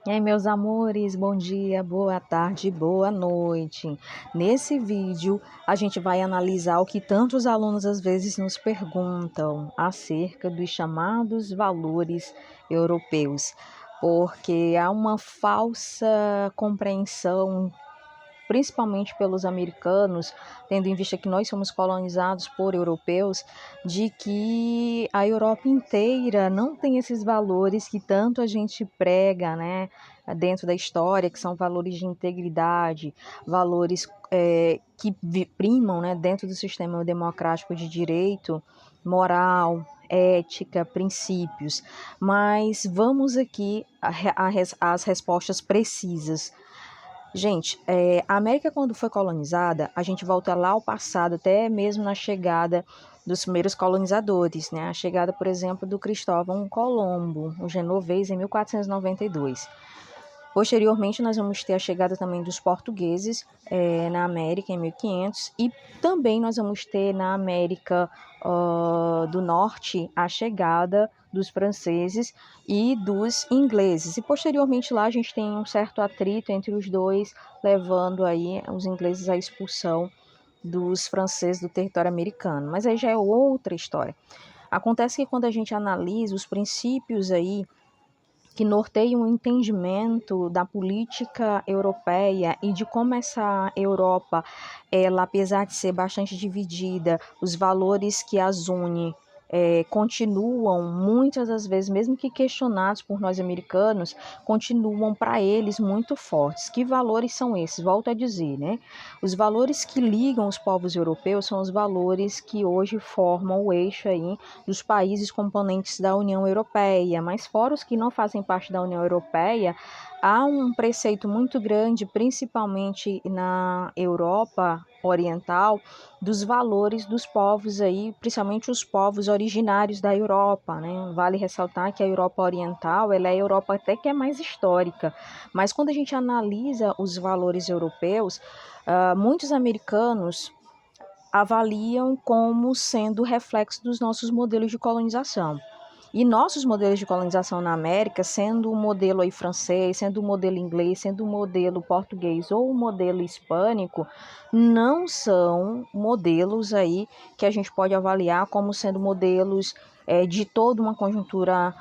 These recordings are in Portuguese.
E aí, meus amores, bom dia, boa tarde, boa noite. Nesse vídeo, a gente vai analisar o que tantos alunos às vezes nos perguntam acerca dos chamados valores europeus, porque há uma falsa compreensão, principalmente pelos americanos, tendo em vista que nós somos colonizados por europeus, de que a Europa inteira não tem esses valores que tanto a gente prega, né, dentro da história, que são valores de integridade, valores que primam, né, dentro do sistema democrático de direito, moral, ética, princípios. Mas vamos aqui às respostas precisas. Gente, a América, quando foi colonizada, a gente volta lá ao passado, até mesmo na chegada dos primeiros colonizadores, né? A chegada, por exemplo, do Cristóvão Colombo, o genovês, em 1492. Posteriormente, nós vamos ter a chegada também dos portugueses na América, em 1500, e também nós vamos ter na América do Norte a chegada dos franceses e dos ingleses. E posteriormente lá a gente tem um certo atrito entre os dois, levando aí os ingleses à expulsão dos franceses do território americano. Mas aí já é outra história. Acontece que quando a gente analisa os princípios aí que norteiam o entendimento da política europeia e de como essa Europa, ela, apesar de ser bastante dividida, os valores que as unem continuam, muitas das vezes, mesmo que questionados por nós americanos, continuam para eles muito fortes. Que valores são esses? Volto a dizer, né? Os valores que ligam os povos europeus são os valores que hoje formam o eixo aí dos países componentes da União Europeia, mas fora os que não fazem parte da União Europeia, há um preceito muito grande, principalmente na Europa Oriental, dos valores dos povos aí, principalmente os povos originários da Europa, né? Vale ressaltar que a Europa Oriental, ela é a Europa até que é mais histórica, mas quando a gente analisa os valores europeus, muitos americanos avaliam como sendo reflexo dos nossos modelos de colonização. E nossos modelos de colonização na América, sendo o modelo aí francês, sendo o modelo inglês, sendo o modelo português ou o modelo hispânico, não são modelos aí que a gente pode avaliar como sendo modelos de toda uma conjuntura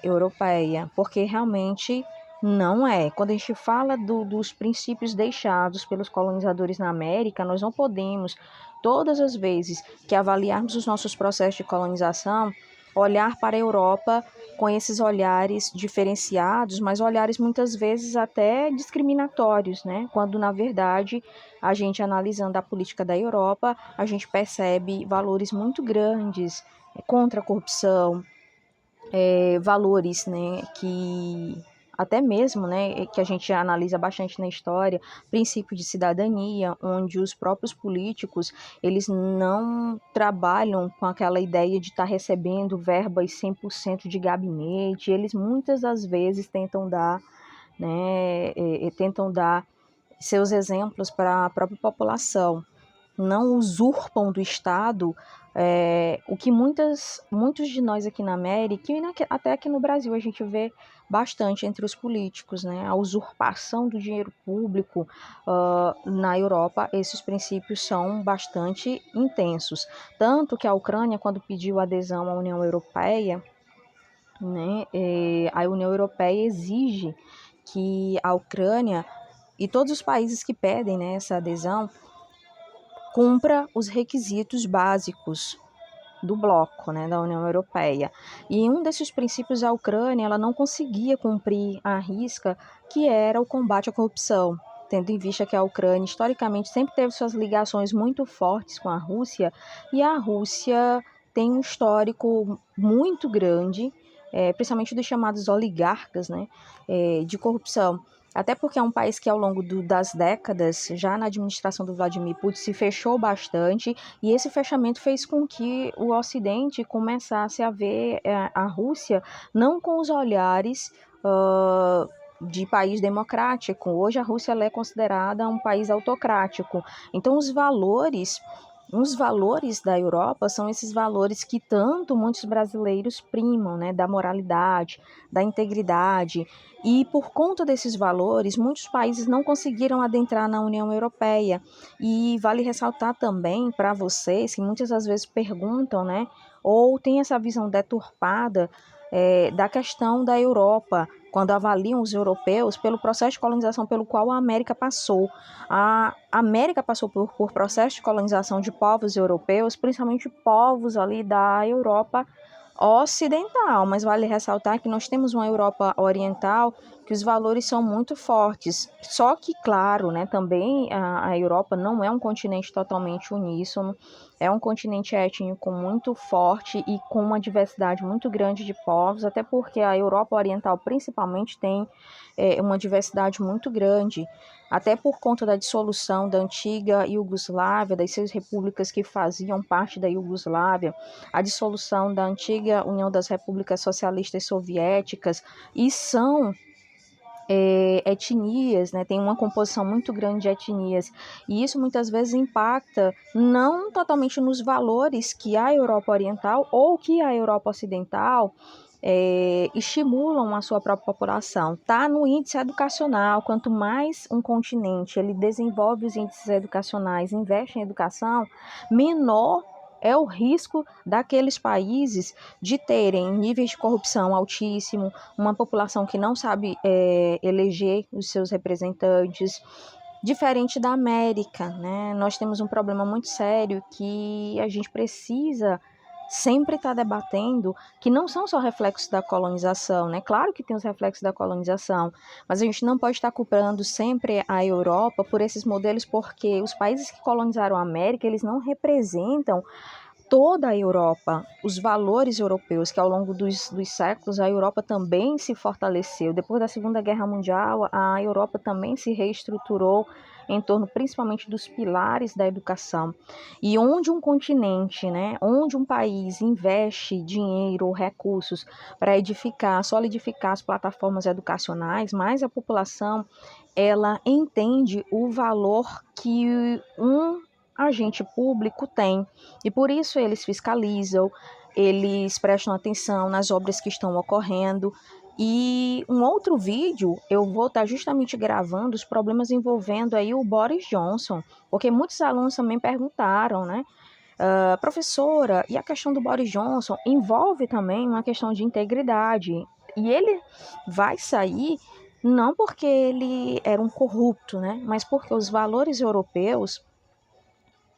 europeia, porque realmente não é. Quando a gente fala dos princípios deixados pelos colonizadores na América, nós não podemos, todas as vezes que avaliarmos os nossos processos de colonização, olhar para a Europa com esses olhares diferenciados, mas olhares muitas vezes até discriminatórios, né? Quando, na verdade, a gente analisando a política da Europa, a gente percebe valores muito grandes contra a corrupção, valores, né, que até mesmo, né, que a gente analisa bastante na história, princípio de cidadania, onde os próprios políticos, eles não trabalham com aquela ideia de estar recebendo verbas 100% de gabinete, eles muitas das vezes tentam dar, né, tentam dar seus exemplos para a própria população, não usurpam do Estado o que muitos de nós aqui na América e até aqui no Brasil a gente vê bastante entre os políticos, né? A usurpação do dinheiro público na Europa, esses princípios são bastante intensos. Tanto que a Ucrânia, quando pediu adesão à União Europeia, né, a União Europeia exige que a Ucrânia e todos os países que pedem, né, essa adesão cumpra os requisitos básicos do bloco, né, da União Europeia. E um desses princípios, a Ucrânia, ela não conseguia cumprir à risca, que era o combate à corrupção, tendo em vista que a Ucrânia historicamente sempre teve suas ligações muito fortes com a Rússia, e a Rússia tem um histórico muito grande, principalmente dos chamados oligarcas, né, de corrupção. Até porque é um país que ao longo das décadas, já na administração do Vladimir Putin, se fechou bastante, e esse fechamento fez com que o Ocidente começasse a ver a Rússia não com os olhares de país democrático. Hoje a Rússia é considerada um país autocrático. Então os valores Os valores da Europa são esses valores que tanto muitos brasileiros primam, né, da moralidade, da integridade, e por conta desses valores, muitos países não conseguiram adentrar na União Europeia. E vale ressaltar também para vocês que muitas das vezes perguntam, né, ou têm essa visão deturpada da questão da Europa, quando avaliam os europeus pelo processo de colonização pelo qual a América passou. A América passou por processo de colonização de povos europeus, principalmente povos ali da Europa ocidental, mas vale ressaltar que nós temos uma Europa oriental que os valores são muito fortes. Só que, claro, né, também a Europa não é um continente totalmente uníssono, é um continente étnico muito forte e com uma diversidade muito grande de povos, até porque a Europa oriental principalmente tem uma diversidade muito grande, até por conta da dissolução da antiga Iugoslávia, das 6 repúblicas que faziam parte da Iugoslávia, a dissolução da antiga União das Repúblicas Socialistas Soviéticas, e são etnias, né, tem uma composição muito grande de etnias, e isso muitas vezes impacta não totalmente nos valores que a Europa Oriental ou que a Europa Ocidental estimulam a sua própria população. Está no índice educacional. Quanto mais um continente ele desenvolve os índices educacionais, investe em educação, menor é o risco daqueles países de terem níveis de corrupção altíssimo, uma população que não sabe eleger os seus representantes. Diferente da América, né? Nós temos um problema muito sério que a gente precisa sempre estar debatendo, que não são só reflexos da colonização, né? Claro que tem os reflexos da colonização, mas a gente não pode estar culpando sempre a Europa por esses modelos, porque os países que colonizaram a América, eles não representam toda a Europa, os valores europeus, que ao longo dos séculos a Europa também se fortaleceu. Depois da Segunda Guerra Mundial, a Europa também se reestruturou em torno principalmente dos pilares da educação. E onde um continente, né, onde um país investe dinheiro ou recursos para edificar, solidificar as plataformas educacionais, mais a população ela entende o valor que um agente público tem, e por isso eles fiscalizam, eles prestam atenção nas obras que estão ocorrendo. E um outro vídeo eu vou estar justamente gravando os problemas envolvendo aí o Boris Johnson, porque muitos alunos também perguntaram, né? Professora, e a questão do Boris Johnson envolve também uma questão de integridade, e ele vai sair não porque ele era um corrupto, né? Mas porque os valores europeus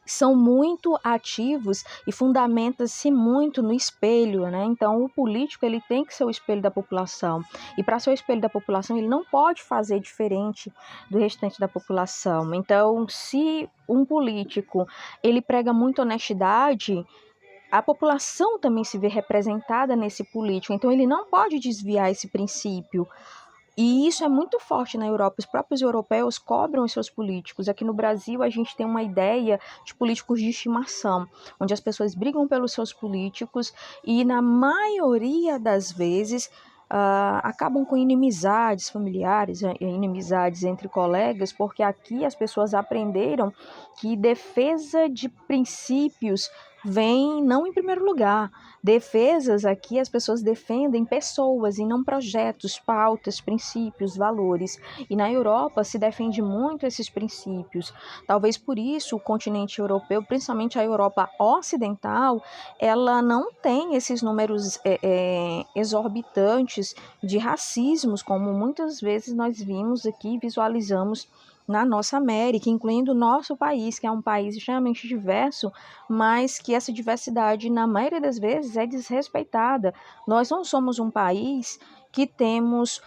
são muito ativos e fundamentam-se muito no espelho, né? Então, o político ele tem que ser o espelho da população. E para ser o espelho da população, ele não pode fazer diferente do restante da população. Então, se um político ele prega muita honestidade, a população também se vê representada nesse político. Então, ele não pode desviar esse princípio. E isso é muito forte na Europa. Os próprios europeus cobram os seus políticos. Aqui no Brasil, a gente tem uma ideia de políticos de estimação, onde as pessoas brigam pelos seus políticos e, na maioria das vezes, acabam com inimizades familiares, inimizades entre colegas, porque aqui as pessoas aprenderam que defesa de princípios vem não em primeiro lugar. Defesas aqui as pessoas defendem pessoas e não projetos, pautas, princípios, valores. E na Europa se defende muito esses princípios. Talvez por isso o continente europeu, principalmente a Europa ocidental, ela não tem esses números exorbitantes de racismos, como muitas vezes nós vimos aqui, visualizamos na nossa América, incluindo o nosso país, que é um país extremamente diverso, mas que essa diversidade, na maioria das vezes, é desrespeitada. Nós não somos um país que temos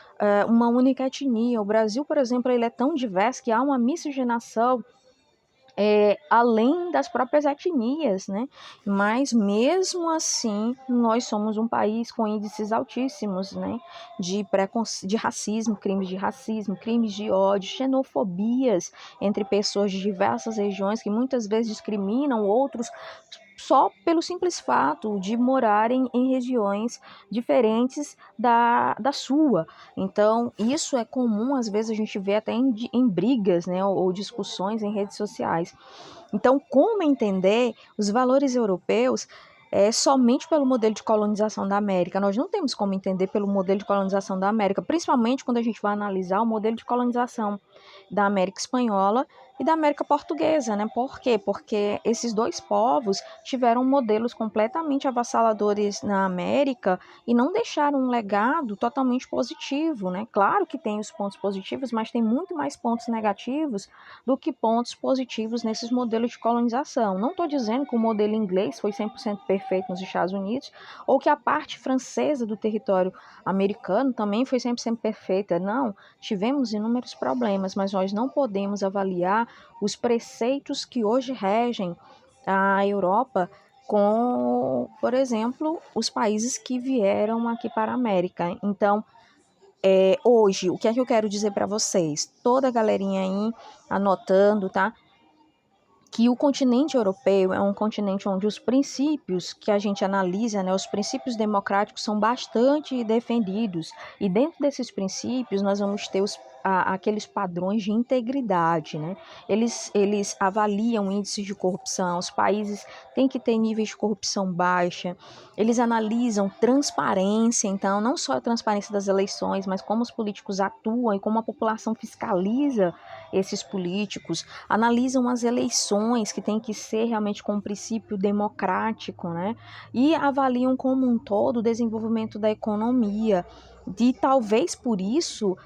uma única etnia. O Brasil, por exemplo, ele é tão diverso que há uma miscigenação além das próprias etnias, né? Mas mesmo assim, nós somos um país com índices altíssimos, né? De racismo, crimes de ódio, xenofobias entre pessoas de diversas regiões que muitas vezes discriminam outros só pelo simples fato de morarem em regiões diferentes da sua. Então, isso é comum, às vezes a gente vê até em brigas, né, ou discussões em redes sociais. Então, como entender os valores europeus somente pelo modelo de colonização da América? Nós não temos como entender pelo modelo de colonização da América, principalmente quando a gente vai analisar o modelo de colonização da América Espanhola e da América Portuguesa, né? Por quê? Porque esses dois povos tiveram modelos completamente avassaladores na América e não deixaram um legado totalmente positivo, né? Claro que tem os pontos positivos, mas tem muito mais pontos negativos do que pontos positivos nesses modelos de colonização. Não estou dizendo que o modelo inglês foi 100% perfeito nos Estados Unidos, ou que a parte francesa do território americano também foi 100% perfeita. Não, tivemos inúmeros problemas, mas nós não podemos avaliar os preceitos que hoje regem a Europa com, por exemplo, os países que vieram aqui para a América. Então, hoje, o que é que eu quero dizer para vocês? Toda a galerinha aí anotando, tá? Que o continente europeu é um continente onde os princípios que a gente analisa, né, os princípios democráticos são bastante defendidos. E dentro desses princípios nós vamos ter aqueles padrões de integridade, né? Eles avaliam índices de corrupção, os países têm que ter níveis de corrupção baixa, eles analisam transparência, então não só a transparência das eleições, mas como os políticos atuam e como a população fiscaliza esses políticos, analisam as eleições, que tem que ser realmente com um princípio democrático, né? E avaliam como um todo o desenvolvimento da economia. E talvez por isso,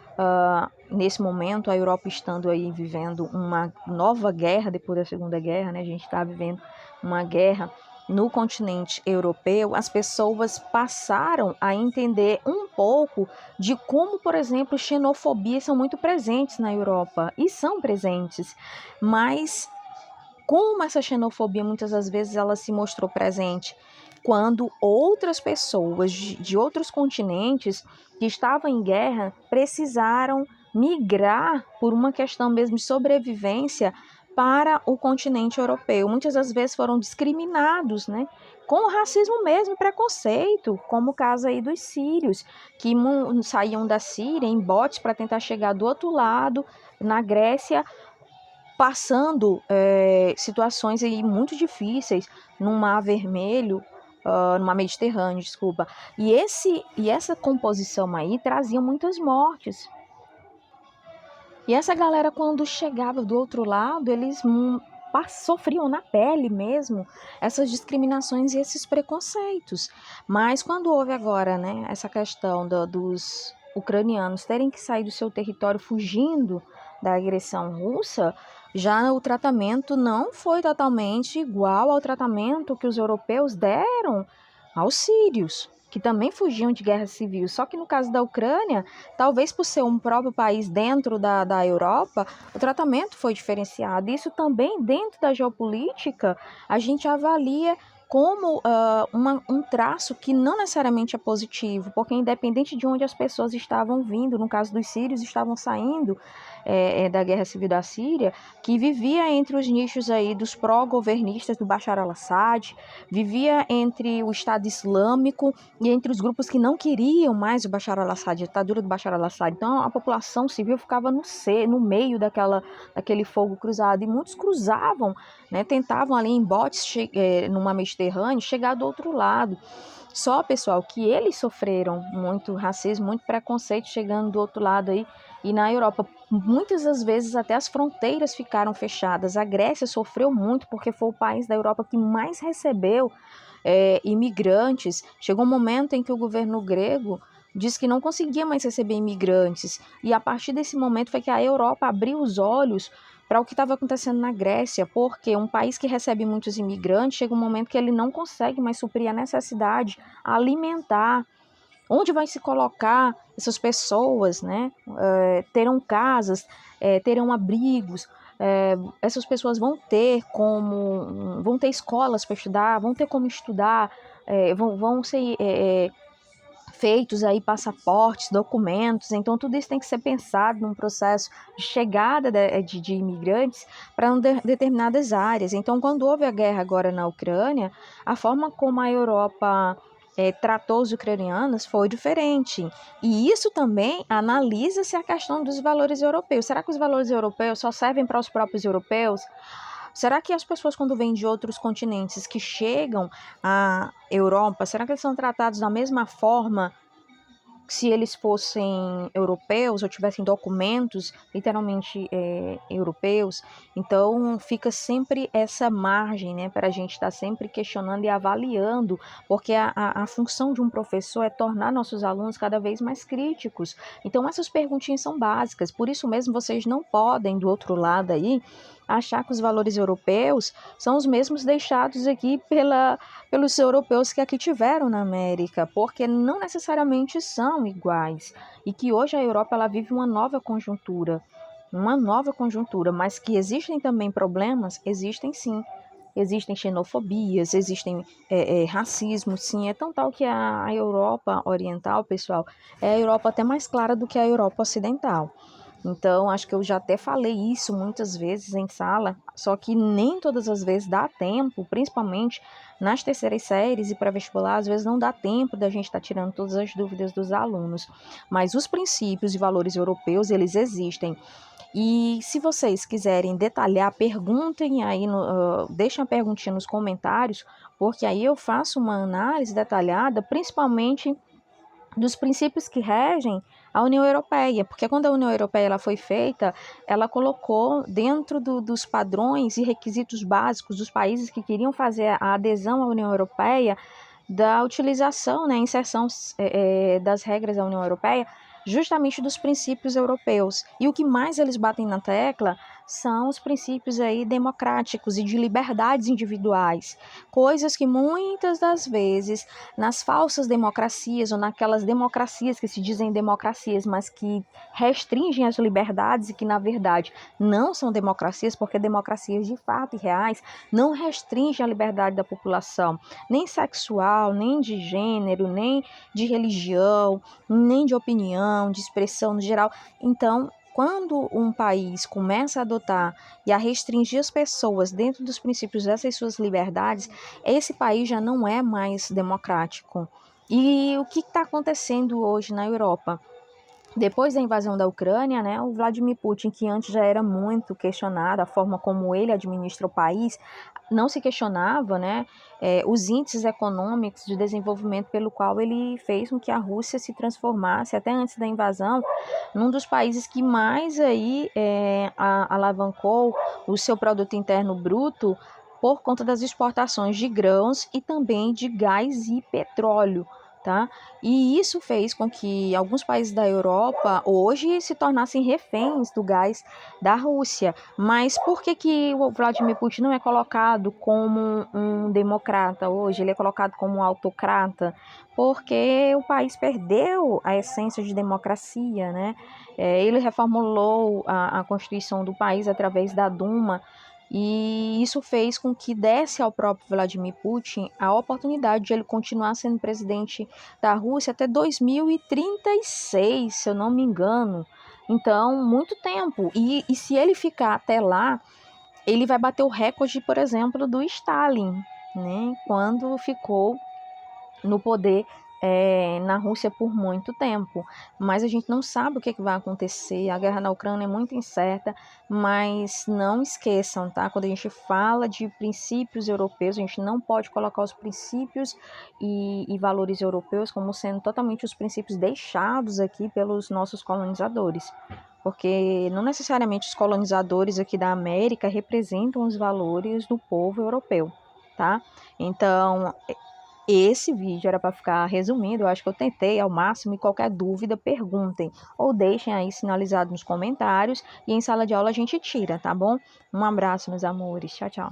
nesse momento, a Europa estando aí vivendo uma nova guerra depois da Segunda Guerra, né? A gente está vivendo uma guerra no continente europeu, as pessoas passaram a entender um pouco de como, por exemplo, xenofobias são muito presentes na Europa, e são presentes, mas como essa xenofobia muitas das vezes ela se mostrou presente quando outras pessoas de outros continentes que estavam em guerra precisaram migrar por uma questão mesmo de sobrevivência para o continente europeu. Muitas das vezes foram discriminados, né? Com racismo mesmo, preconceito, como o caso aí dos sírios, que saíam da Síria em botes para tentar chegar do outro lado, na Grécia, passando situações aí muito difíceis no Mar Vermelho, no Mar Mediterrâneo, desculpa. E essa composição aí trazia muitas mortes. E essa galera, quando chegava do outro lado, eles sofriam na pele mesmo essas discriminações e esses preconceitos. Mas quando houve agora, né, essa questão dos ucranianos terem que sair do seu território fugindo da agressão russa, já o tratamento não foi totalmente igual ao tratamento que os europeus deram aos sírios, que também fugiam de guerra civil. Só que no caso da Ucrânia, talvez por ser um próprio país dentro da Europa, o tratamento foi diferenciado. Isso também, dentro da geopolítica, a gente avalia como um traço que não necessariamente é positivo, porque independente de onde as pessoas estavam vindo, no caso dos sírios, estavam saindo da guerra civil da Síria, que vivia entre os nichos aí dos pró-governistas do Bashar al-Assad, vivia entre o Estado Islâmico e entre os grupos que não queriam mais o Bashar al-Assad, a ditadura do Bashar al-Assad. Então a população civil ficava no meio daquele fogo cruzado, e muitos cruzavam, né, tentavam ali em botes no Mar Mediterrâneo chegar do outro lado. Só, pessoal, que eles sofreram muito racismo, muito preconceito chegando do outro lado aí. E na Europa, muitas das vezes até as fronteiras ficaram fechadas. A Grécia sofreu muito porque foi o país da Europa que mais recebeu imigrantes. Chegou um momento em que o governo grego disse que não conseguia mais receber imigrantes. E a partir desse momento foi que a Europa abriu os olhos para o que estava acontecendo na Grécia, porque um país que recebe muitos imigrantes, chega um momento que ele não consegue mais suprir a necessidade alimentar. Onde vai se colocar essas pessoas, né? Terão casas, terão abrigos, essas pessoas vão ter escolas para estudar, vão ter como estudar, vão ser feitos aí passaportes, documentos, então tudo isso tem que ser pensado num processo de chegada de imigrantes para determinadas áreas. Então, quando houve a guerra agora na Ucrânia, a forma como a Europa tratou os ucranianos foi diferente. E isso também analisa-se a questão dos valores europeus. Será que os valores europeus só servem para os próprios europeus? Será que as pessoas, quando vêm de outros continentes que chegam à Europa, será que eles são tratados da mesma forma se eles fossem europeus ou tivessem documentos literalmente europeus? Então fica sempre essa margem, né, para a gente estar sempre questionando e avaliando, porque a função de um professor é tornar nossos alunos cada vez mais críticos. Então essas perguntinhas são básicas, por isso mesmo vocês não podem, do outro lado aí, achar que os valores europeus são os mesmos deixados aqui pelos europeus que aqui tiveram na América, porque não necessariamente são iguais, e que hoje a Europa ela vive uma nova conjuntura, mas que existem também problemas, existem sim. Existem xenofobias, existem racismo, sim. É tão tal que a Europa Oriental, pessoal, é a Europa até mais clara do que a Europa Ocidental. Então, acho que eu já até falei isso muitas vezes em sala, só que nem todas as vezes dá tempo, principalmente nas terceiras séries e pré-vestibular, às vezes não dá tempo da gente estar tirando todas as dúvidas dos alunos. Mas os princípios e valores europeus, eles existem. E se vocês quiserem detalhar, perguntem aí, deixem a perguntinha nos comentários, porque aí eu faço uma análise detalhada, principalmente dos princípios que regem a União Europeia, porque quando a União Europeia ela foi feita, ela colocou dentro dos padrões e requisitos básicos dos países que queriam fazer a adesão à União Europeia, da utilização, né, inserção das regras da União Europeia, justamente dos princípios europeus. E o que mais eles batem na tecla são os princípios aí democráticos e de liberdades individuais, coisas que muitas das vezes nas falsas democracias ou naquelas democracias que se dizem democracias, mas que restringem as liberdades e que na verdade não são democracias, porque democracias de fato e reais não restringem a liberdade da população, nem sexual, nem de gênero, nem de religião, nem de opinião, de expressão no geral. Então, quando um país começa a adotar e a restringir as pessoas dentro dos princípios dessas suas liberdades, esse país já não é mais democrático. E o que está acontecendo hoje na Europa? Depois da invasão da Ucrânia, né, o Vladimir Putin, que antes já era muito questionado, a forma como ele administra o país, não se questionava, né, os índices econômicos de desenvolvimento pelo qual ele fez com que a Rússia se transformasse, até antes da invasão, num dos países que mais aí alavancou o seu produto interno bruto por conta das exportações de grãos e também de gás e petróleo. Tá? E isso fez com que alguns países da Europa hoje se tornassem reféns do gás da Rússia. Mas por que o Vladimir Putin não é colocado como um democrata hoje? Ele é colocado como um autocrata? Porque o país perdeu a essência de democracia, né? Ele reformulou a Constituição do país através da Duma, e isso fez com que desse ao próprio Vladimir Putin a oportunidade de ele continuar sendo presidente da Rússia até 2036, se eu não me engano. Então, muito tempo. E se ele ficar até lá, ele vai bater o recorde, por exemplo, do Stalin, né? Quando ficou no poder na Rússia por muito tempo. Mas a gente não sabe o que vai acontecer. A guerra na Ucrânia é muito incerta, mas não esqueçam, tá? Quando a gente fala de princípios europeus, a gente não pode colocar os princípios e valores europeus como sendo totalmente os princípios deixados aqui pelos nossos colonizadores. Porque não necessariamente os colonizadores aqui da América representam os valores do povo europeu, tá? Então, esse vídeo era para ficar resumindo, eu acho que eu tentei ao máximo, e qualquer dúvida perguntem ou deixem aí sinalizado nos comentários, e em sala de aula a gente tira, tá bom? Um abraço, meus amores, tchau, tchau.